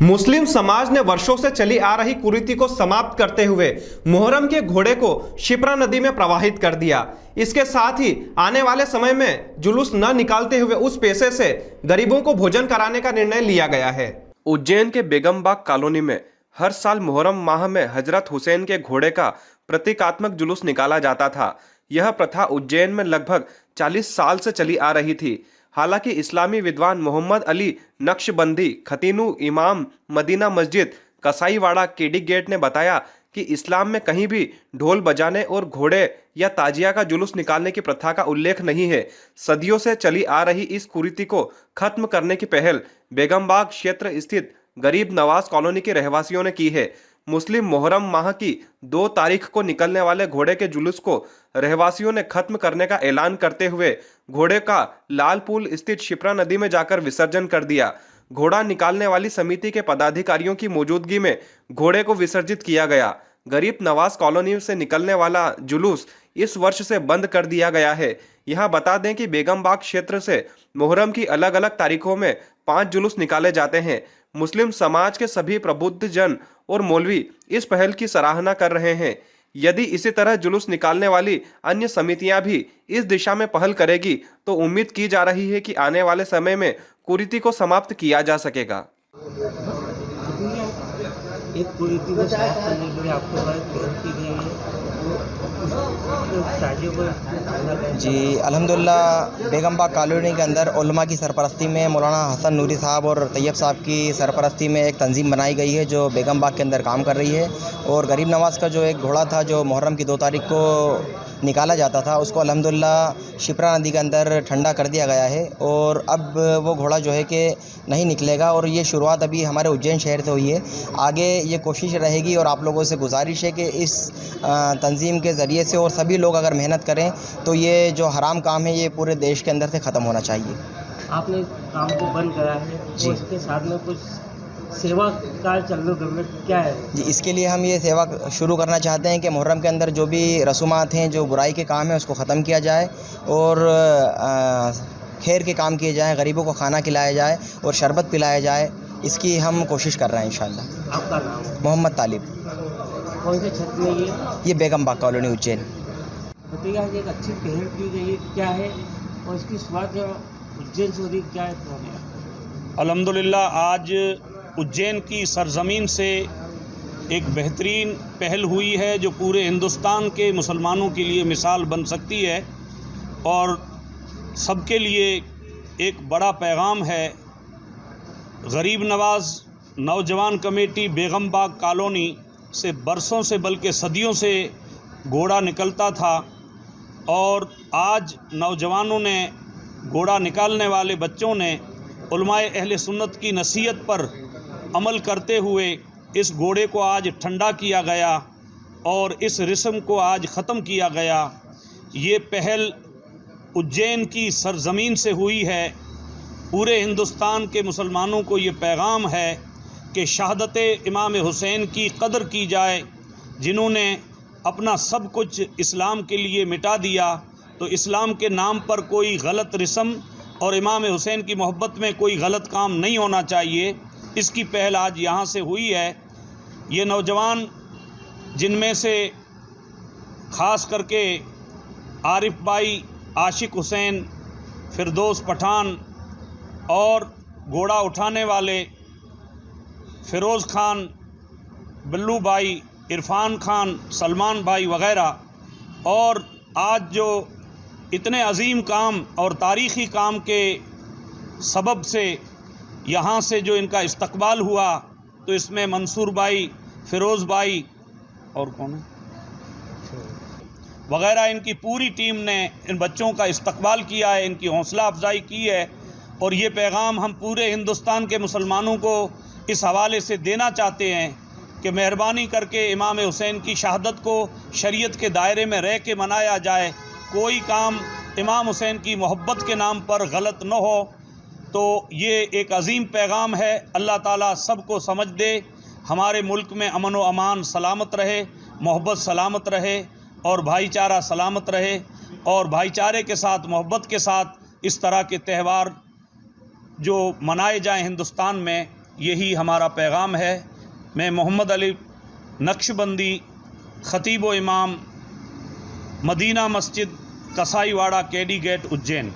मुस्लिम समाज ने वर्षों से चली आ रही कुरीति को समाप्त करते हुए मुहर्रम के घोड़े को शिप्रा नदी में प्रवाहित कर दिया। इसके साथ ही आने वाले समय में जुलूस न निकालते हुए उस पैसे से गरीबों को भोजन कराने का निर्णय लिया गया है। उज्जैन के बेगमबाग कॉलोनी में हर साल मुहर्रम माह में हजरत हुसैन के घोड़े का प्रतीकात्मक जुलूस निकाला जाता था। यह प्रथा उज्जैन में लगभग 40 साल से चली आ रही थी। हालांकि इस्लामी विद्वान मोहम्मद अली नक्शबंदी खतीनु इमाम मदीना मस्जिद कसाईवाड़ा केडी गेट ने बताया कि इस्लाम में कहीं भी ढोल बजाने और घोड़े या ताजिया का जुलूस निकालने की प्रथा का उल्लेख नहीं है। सदियों से चली आ रही इस कुरीति को खत्म करने की पहल बेगमबाग क्षेत्र स्थित गरीब नवाज कॉलोनी के रहवासियों ने की है। मुस्लिम मुहर्रम माह की 2 तारीख को निकलने वाले घोड़े के जुलूस को रहवासियों ने खत्म करने का ऐलान करते हुए घोड़े का लाल पुल स्थित शिप्रा नदी में जाकर विसर्जन कर दिया। घोड़ा निकालने वाली समिति के पदाधिकारियों की मौजूदगी में घोड़े को विसर्जित किया गया। गरीब नवाज कॉलोनी से निकलने वाला जुलूस इस वर्ष से बंद कर दिया गया है। यहाँ बता दें कि बेगमबाग क्षेत्र से मुहर्रम की अलग अलग तारीखों में 5 जुलूस निकाले जाते हैं। मुस्लिम समाज के सभी प्रबुद्ध जन और मौलवी इस पहल की सराहना कर रहे हैं। यदि इसी तरह जुलूस निकालने वाली अन्य समितियां भी इस दिशा में पहल करेगी तो उम्मीद की जा रही है कि आने वाले समय में कुरीति को समाप्त किया जा सकेगा। एक कुरीति को समाप्त करने के लिए आपके पास पहल की गई है जी अल्हम्दुलिल्लाह। बेगमबाग कॉलोनी के अंदर उलमा की सरपरस्ती में मौलाना हसन नूरी साहब और तैयब साहब की सरपरस्ती में एक तंजीम बनाई गई है जो बेगमबाग के अंदर काम कर रही है। और गरीब नवाज का जो एक घोड़ा था जो मुहर्रम की 2 तारीख को निकाला जाता था उसको अल्हम्दुलिल्लाह शिप्रा नदी के अंदर ठंडा कर दिया गया है और अब वो घोड़ा जो है कि नहीं निकलेगा। और ये शुरुआत अभी हमारे उज्जैन शहर से हुई है। आगे ये कोशिश रहेगी और आप लोगों से गुजारिश है कि इस तंजीम के ज़रिए से और सभी लोग अगर मेहनत करें तो ये जो हराम काम है ये पूरे देश के अंदर से ख़त्म होना चाहिए। आपने इस काम को बंद करा है जी। इसके साथ में कुछ सेवा कार्य चालू करना क्या है जी? इसके लिए हम ये सेवा शुरू करना चाहते हैं कि मुहर्रम के अंदर जो भी रसूमात हैं जो बुराई के काम है उसको ख़त्म किया जाए और खैर के काम किए जाएँ, गरीबों को खाना खिलाया जाए और शरबत पिलाया जाए। इसकी हम कोशिश कर रहे हैं इंशाअल्लाह। आपका नाम? मोहम्मद तालिब। कौन से छत में ये बेगमबाग कॉलोनी उज्जैन। बताइएगा कि एक अच्छी पहल की गई है क्या है और इसकी शुरुआत उज्जैन से हो रही क्या है? अल्हम्दुलिल्लाह आज उज्जैन की सरज़मीन से एक बेहतरीन पहल हुई है जो पूरे हिंदुस्तान के मुसलमानों के लिए मिसाल बन सकती है और सबके लिए एक बड़ा पैगाम है। गरीब नवाज नौजवान कमेटी बेगमबाग कॉलोनी से बरसों से बल्कि सदियों से घोड़ा निकलता था और आज नौजवानों ने घोड़ा निकालने वाले बच्चों ने उलमाए अहले सुन्नत की नसीहत पर अमल करते हुए इस घोड़े को आज ठंडा किया गया और इस रस्म को आज ख़त्म किया गया। ये पहल उज्जैन की सरज़मीन से हुई है। पूरे हिंदुस्तान के मुसलमानों को ये पैगाम है कि शहादत इमाम हुसैन की कदर की जाए, जिन्होंने अपना सब कुछ इस्लाम के लिए मिटा दिया। तो इस्लाम के नाम पर कोई गलत रस्म और इमाम हुसैन की मोहब्बत में कोई गलत काम नहीं होना चाहिए। इसकी पहल आज यहाँ से हुई है। ये नौजवान जिनमें से ख़ास करके आरिफ भाई, आशिक हुसैन, फिरदौस पठान और घोड़ा उठाने वाले फ़िरोज़ खान, बल्लू भाई, इरफान खान, सलमान भाई वग़ैरह, और आज जो इतने अजीम काम और तारीख़ी काम के सबब से यहाँ से जो इनका इस्तकबाल हुआ तो इसमें मंसूर भाई, फ़िरोज़ भाई और कौन है वग़ैरह, इनकी पूरी टीम ने इन बच्चों का इस्तकबाल किया है, इनकी हौसला अफजाई की है। और ये पैगाम हम पूरे हिंदुस्तान के मुसलमानों को इस हवाले से देना चाहते हैं कि मेहरबानी करके इमाम हुसैन की शहादत को शरीयत के दायरे में रह के मनाया जाए। कोई काम इमाम हुसैन की मोहब्बत के नाम पर गलत न हो। तो ये एक अजीम पैगाम है। अल्लाह ताला सबको समझ दे, हमारे मुल्क में अमन व अमान सलामत रहे, मोहब्बत सलामत रहे और भाईचारा सलामत रहे और भाईचारे के साथ, मोहब्बत के साथ इस तरह के त्यौहार जो मनाए जाएं हिंदुस्तान में, यही हमारा पैगाम है। मैं मोहम्मद अली नक्शबंदी, ख़तीब व इमाम, मदीना मस्जिद, कसाईवाड़ा, केडी गेट, उज्जैन।